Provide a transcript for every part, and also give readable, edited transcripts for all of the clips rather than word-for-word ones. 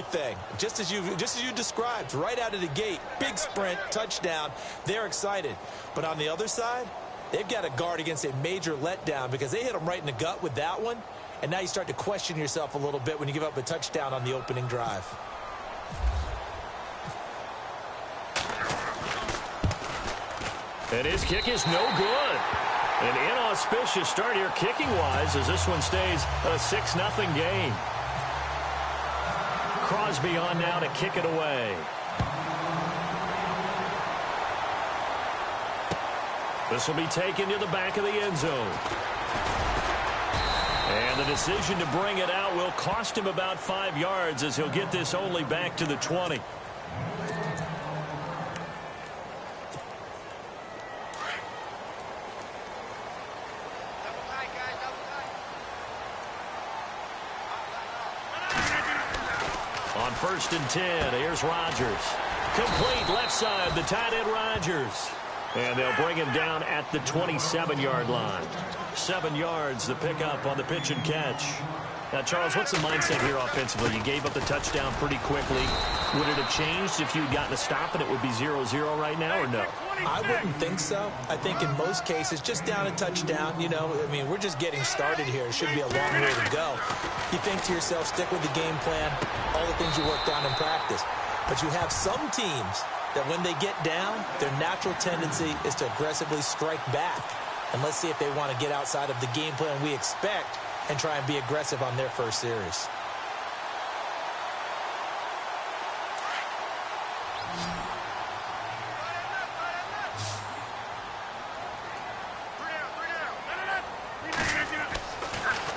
everything. Just as you described, right out of the gate, big sprint, touchdown. They're excited. But on the other side, they've got to guard against a major letdown because they hit them right in the gut with that one. And now you start to question yourself a little bit when you give up a touchdown on the opening drive. And his kick is no good. An inauspicious start here kicking-wise as this one stays a 6-0 game. Crosby on now to kick it away. This will be taken to the back of the end zone. And the decision to bring it out will cost him about 5 yards as he'll get this only back to the 20. On 1st and 10, here's Rodgers. Complete left side, the tight end Rodgers. And they'll bring him down at the 27-yard line. 7 yards the pickup on the pitch and catch. Now, Charles, what's the mindset here offensively? You gave up the touchdown pretty quickly. Would it have changed if you'd gotten a stop and it would be 0-0 right now, or no? I wouldn't think so. I think in most cases, just down a touchdown, you know, I mean, we're just getting started here. It should be a long way to go. You think to yourself, stick with the game plan, all the things you worked on in practice. But you have some teams that when they get down, their natural tendency is to aggressively strike back. And let's see if they want to get outside of the game plan we expect and try and be aggressive on their first series.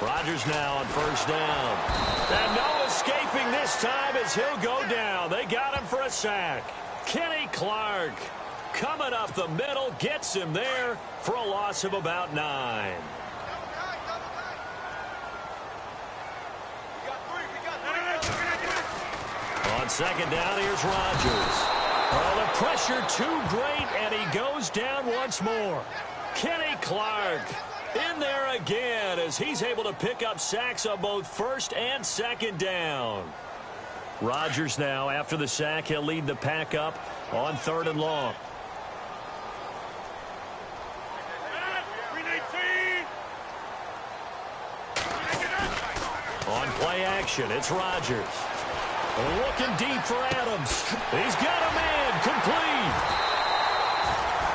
Rodgers now on 1st down. And no escaping this time as he'll go down. They got him for a sack. Kenny Clark coming up the middle, gets him there for a loss of about 9. On 2nd down, here's Rodgers. Oh, the pressure too great, and he goes down once more. Kenny Clark in there again as he's able to pick up sacks on both 1st and 2nd down. Rodgers now, after the sack, he'll lead the pack up on 3rd and long. On play action, it's Rodgers. Looking deep for Adams. He's got a man complete.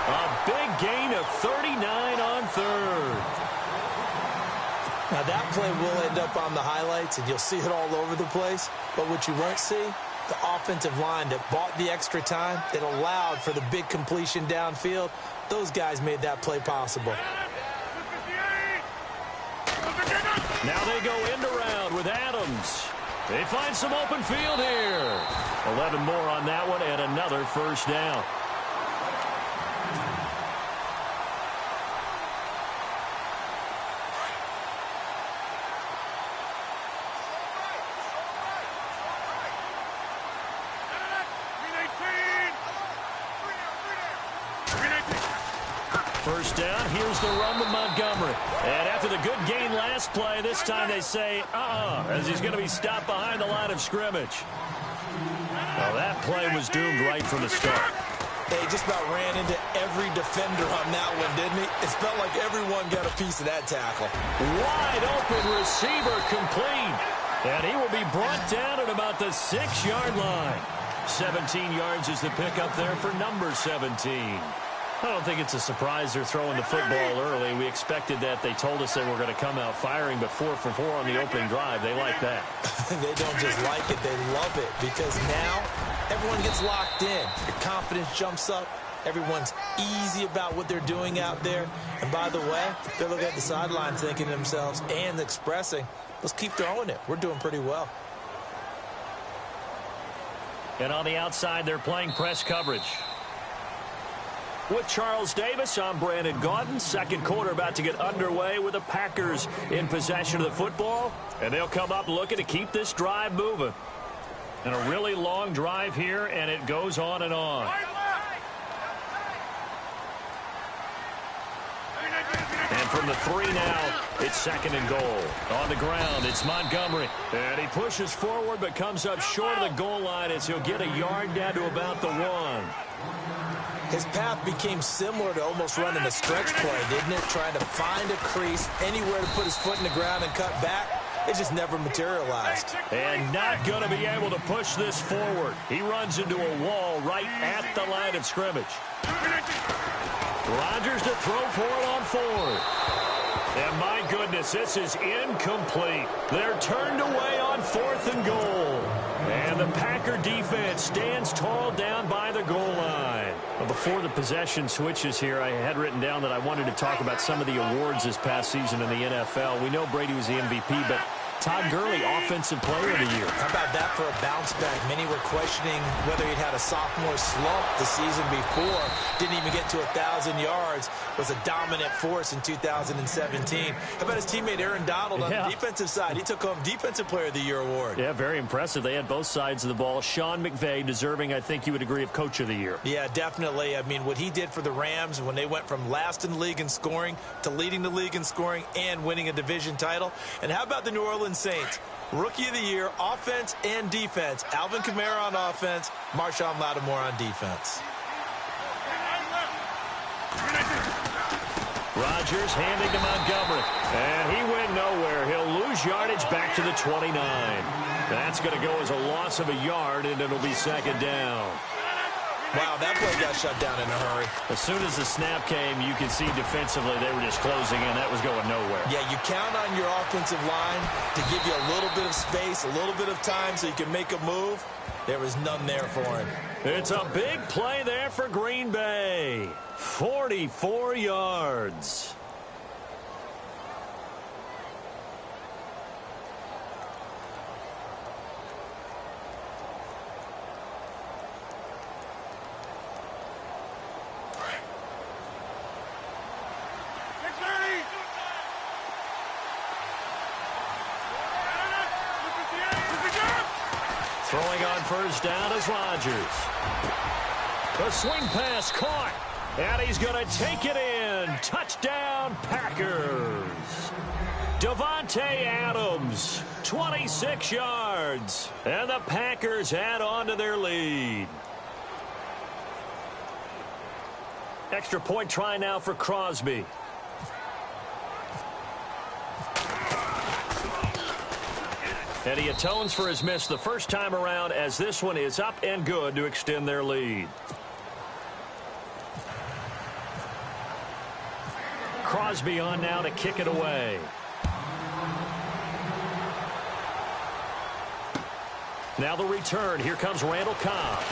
A big gain of 39 on 3rd. Now that play will end up on the highlights, and you'll see it all over the place. But what you won't see, the offensive line that bought the extra time, that allowed for the big completion downfield, those guys made that play possible. Now they go end around with Adams. They find some open field here. 11 more on that one and another 1st down. First down, here's the run with Montgomery. And after the good gain last play, this time they say, as he's going to be stopped behind the line of scrimmage. Well, that play was doomed right from the start. He just about ran into every defender on that one, didn't he? It felt like everyone got a piece of that tackle. Wide open receiver complete. And he will be brought down at about the 6-yard line. 17 yards is the pickup there for number 17. I don't think it's a surprise they're throwing the football early. We expected that. They told us they were going to come out firing, but 4 for 4 on the opening drive. They like that. They don't just like it, they love it, because now everyone gets locked in. Your confidence jumps up. Everyone's easy about what they're doing out there. And by the way, they're looking at the sideline thinking to themselves and expressing, let's keep throwing it. We're doing pretty well. And on the outside, they're playing press coverage. With Charles Davis, I'm Brandon Gaudin. Second quarter about to get underway with the Packers in possession of the football. And they'll come up looking to keep this drive moving. And a really long drive here, and it goes on and on. And from the 3 now. It's 2nd and goal. On the ground, it's Montgomery. And he pushes forward but comes up short of the goal line as he'll get a yard down to about the 1. His path became similar to almost running a stretch play, didn't it? Trying to find a crease, anywhere to put his foot in the ground and cut back. It just never materialized. And not going to be able to push this forward. He runs into a wall right at the line of scrimmage. Rodgers to throw for it on 4th. And my goodness, this is incomplete. They're turned away on 4th and goal. And the Packer defense stands tall down by the goal line. Well, before the possession switches here, I had written down that I wanted to talk about some of the awards this past season in the NFL. We know Brady was the MVP, but Todd Gurley, Offensive Player of the Year. How about that for a bounce back? Many were questioning whether he'd had a sophomore slump the season before. Didn't even get to 1,000 yards. Was a dominant force in 2017. How about his teammate Aaron Donald on the defensive side? He took home Defensive Player of the Year award. Yeah, very impressive. They had both sides of the ball. Sean McVay deserving, I think you would agree, of Coach of the Year. Yeah, definitely. I mean, what he did for the Rams when they went from last in the league in scoring to leading the league in scoring and winning a division title. And how about the New Orleans Saints? Rookie of the Year, offense and defense. Alvin Kamara on offense, Marshawn Lattimore on defense. Rodgers handing to Montgomery. And he went nowhere. He'll lose yardage back to the 29. That's going to go as a loss of a yard, and it'll be 2nd down. Wow, that play got shut down in a hurry. As soon as the snap came, you could see defensively they were just closing in. That was going nowhere. Yeah, you count on your offensive line to give you a little bit of space, a little bit of time so you can make a move. There was none there for him. It's a big play there for Green Bay. 44 yards. Throwing on 1st down is Rodgers. The swing pass caught. And he's going to take it in. Touchdown, Packers. Davante Adams, 26 yards. And the Packers add on to their lead. Extra point try now for Crosby. And he atones for his miss the first time around as this one is up and good to extend their lead. Crosby on now to kick it away. Now the return. Here comes Randall Cobb.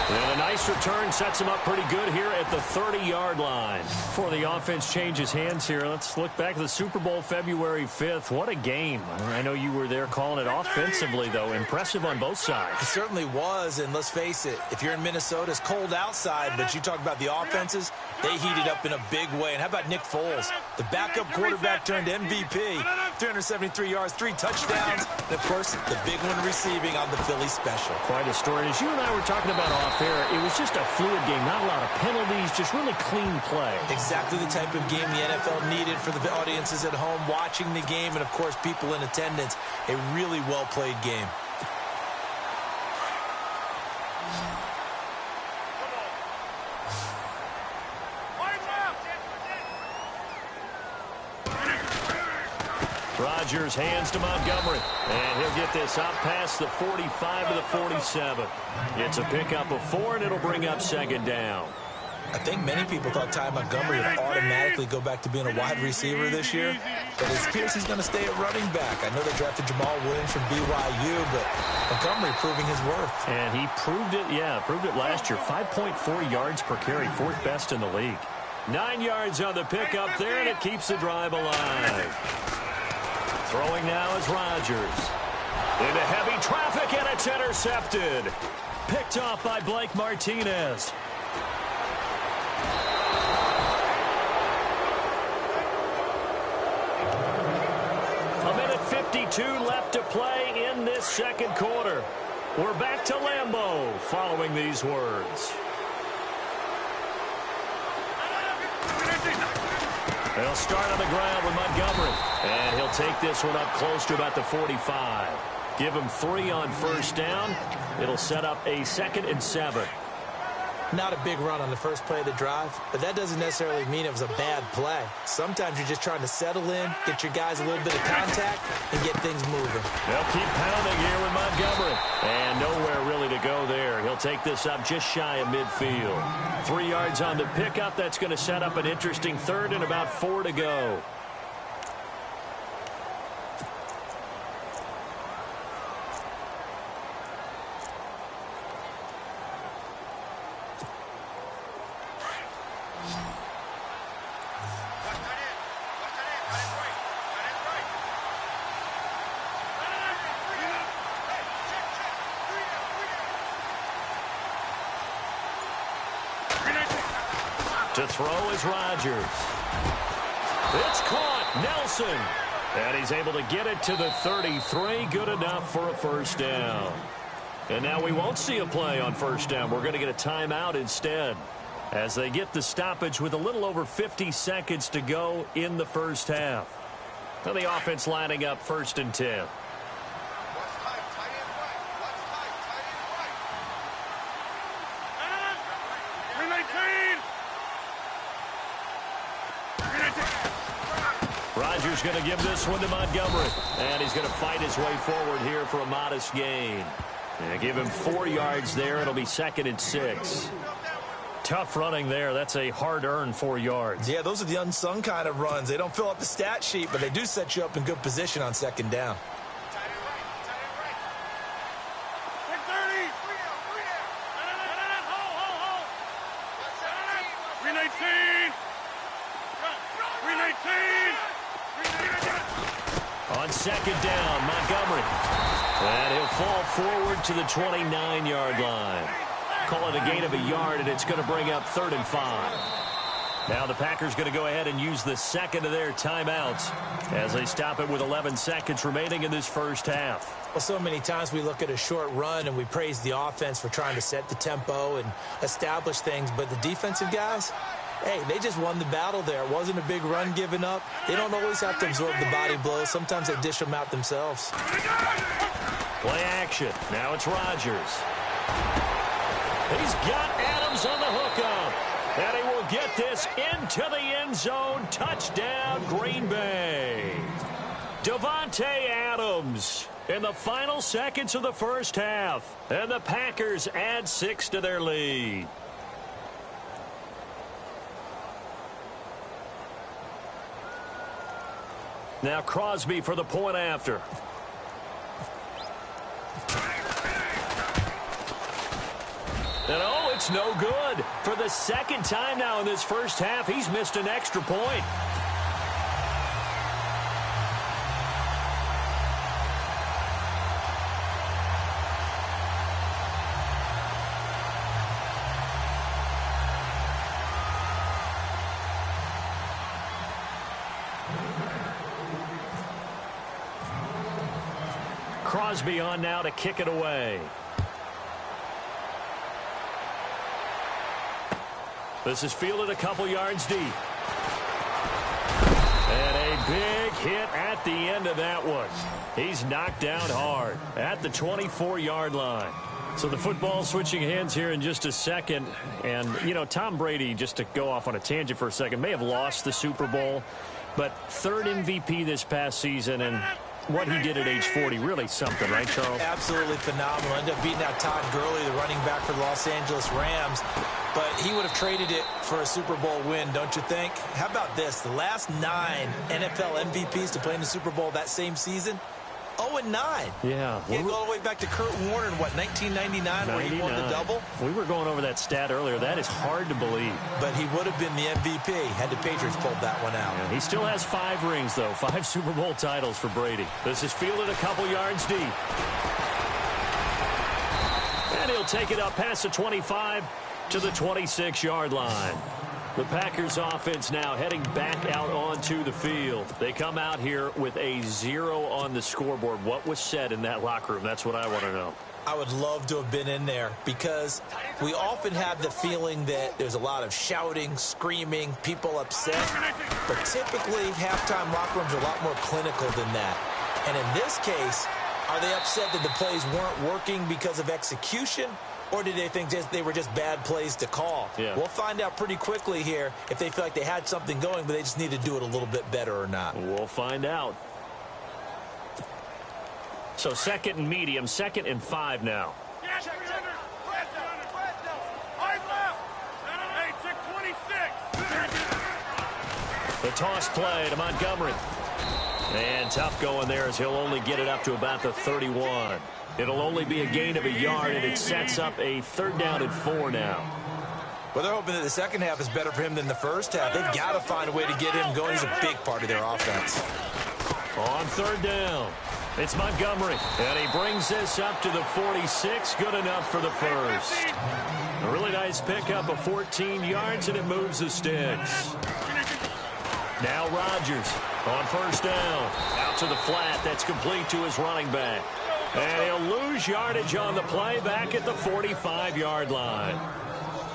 And a nice return sets him up pretty good here at the 30-yard line. Before the offense changes hands here, let's look back to the Super Bowl February 5th. What a game. I know you were there calling it offensively, though. Impressive on both sides. It certainly was, and let's face it, if you're in Minnesota, it's cold outside, but you talk about the offenses, they heated up in a big way. And how about Nick Foles? The backup quarterback turned MVP. 373 yards, 3 touchdowns, and, of course, the big one receiving on the Philly special. Quite a story. As you and I were talking about off-air, it was just a fluid game, not a lot of penalties, just really clean play. Exactly the type of game the NFL needed for the audiences at home watching the game and, of course, people in attendance. A really well-played game. Rodgers hands to Montgomery, and he'll get this out past the 45 to the 47. It's a pickup of 4, and it'll bring up 2nd down. I think many people thought Ty Montgomery would automatically go back to being a wide receiver this year, but it appears he's going to stay at running back. I know they drafted Jamal Williams from BYU, but Montgomery proving his worth. And he proved it, proved it last year. 5.4 yards per carry, 4th best in the league. 9 yards on the pickup there, and it keeps the drive alive. Throwing now is Rodgers. Into heavy traffic, and it's intercepted. Picked off by Blake Martinez. A minute 52 left to play in this 2nd quarter. We're back to Lambeau following these words. They'll start on the ground with Montgomery. And he'll take this one up close to about the 45. Give him 3 on first down. It'll set up a 2nd and 7. Not a big run on the first play of the drive, but that doesn't necessarily mean it was a bad play. Sometimes you're just trying to settle in, get your guys a little bit of contact, and get things moving. They'll keep pounding here with Montgomery. And nowhere really to go there. He'll take this up just shy of midfield. 3 yards on the pickup. That's going to set up an interesting 3rd and about 4 to go. To throw is Rodgers. It's caught. Nelson. And he's able to get it to the 33. Good enough for a first down. And now we won't see a play on first down. We're going to get a timeout instead, as they get the stoppage with a little over 50 seconds to go in the first half. Now the offense lining up 1st and 10. Rodgers going to give this one to Montgomery. And he's going to fight his way forward here for a modest gain. And give him 4 yards there. It'll be 2nd and 6. Tough running there. That's a hard-earned 4 yards. Yeah, those are the unsung kind of runs. They don't fill up the stat sheet, but they do set you up in good position on 2nd down. On 2nd down, Montgomery. And he'll fall forward to the 29-yard line. Call it a gain of a yard, and it's going to bring up 3rd and 5. Now the Packers going to go ahead and use the 2nd of their timeouts as they stop it with 11 seconds remaining in this first half. Well, so many times we look at a short run and we praise the offense for trying to set the tempo and establish things, but the defensive guys, hey, they just won the battle there. It wasn't a big run given up. They don't always have to absorb the body blows. Sometimes they dish them out themselves. Play action. Now it's Rodgers. He's got Adams on the hookup. And he will get this into the end zone. Touchdown, Green Bay. Davante Adams in the final seconds of the first half. And the Packers add 6 to their lead. Now Crosby for the point after. And oh, it's no good. For the 2nd time now in this first half, he's missed an extra point. Crosby on now to kick it away. This is fielded a couple yards deep. And a big hit at the end of that one. He's knocked down hard at the 24-yard line. So the football switching hands here in just a second. And, you know, Tom Brady, just to go off on a tangent for a second, may have lost the Super Bowl, but 3rd MVP this past season, and what he did at age 40, really something, right, Charles? Absolutely phenomenal. Ended up beating out Todd Gurley, the running back for the Los Angeles Rams. But he would have traded it for a Super Bowl win, don't you think? How about this? The last 9 NFL MVPs to play in the Super Bowl that same season, 0-9. Yeah. You go all the way back to Kurt Warner in, what, 1999, where he won the double? We were going over that stat earlier. That is hard to believe. But he would have been the MVP had the Patriots pulled that one out. Yeah, he still has 5 rings, though. 5 Super Bowl titles for Brady. This is fielded a couple yards deep. And he'll take it up past the 25 to the 26-yard line. The Packers offense now heading back out onto the field. They come out here with a 0 on the scoreboard. What was said in that locker room? That's what I want to know. I would love to have been in there because we often have the feeling that there's a lot of shouting, screaming, people upset. But typically, halftime locker rooms are a lot more clinical than that. And in this case, are they upset that the plays weren't working because of execution? Or did they think they were just bad plays to call? Yeah. We'll find out pretty quickly here if they feel like they had something going, but they just need to do it a little bit better or not. We'll find out. So 2nd and medium, 2nd and 5 now. The toss play to Montgomery. And tough going there as he'll only get it up to about the 31. It'll only be a gain of a yard, and it sets up a 3rd down and 4 now. Well, they're hoping that the second half is better for him than the first half. They've got to find a way to get him going. He's a big part of their offense. On 3rd down, it's Montgomery, and he brings this up to the 46. Good enough for the first. A really nice pickup of 14 yards, and it moves the sticks. Now Rodgers on 1st down. Out to the flat. That's complete to his running back. And he'll lose yardage on the play back at the 45-yard line.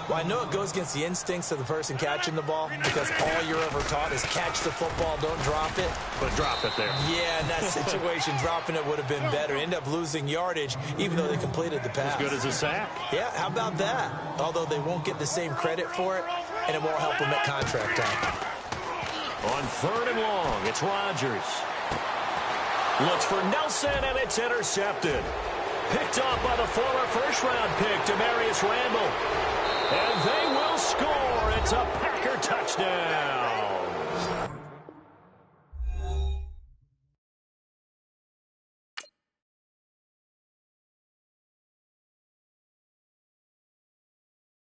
Well, I know it goes against the instincts of the person catching the ball because all you're ever taught is catch the football, don't drop it. But drop it there. Yeah, in that situation, dropping it would have been better. End up losing yardage even though they completed the pass. As good as a sack. Yeah, how about that? Although they won't get the same credit for it, and it won't help them at contract time. On 3rd and long, it's Rodgers. Looks for Nelson, and it's intercepted. Picked off by the former first-round pick, Demarius Randall. And they will score. It's a Packer touchdown.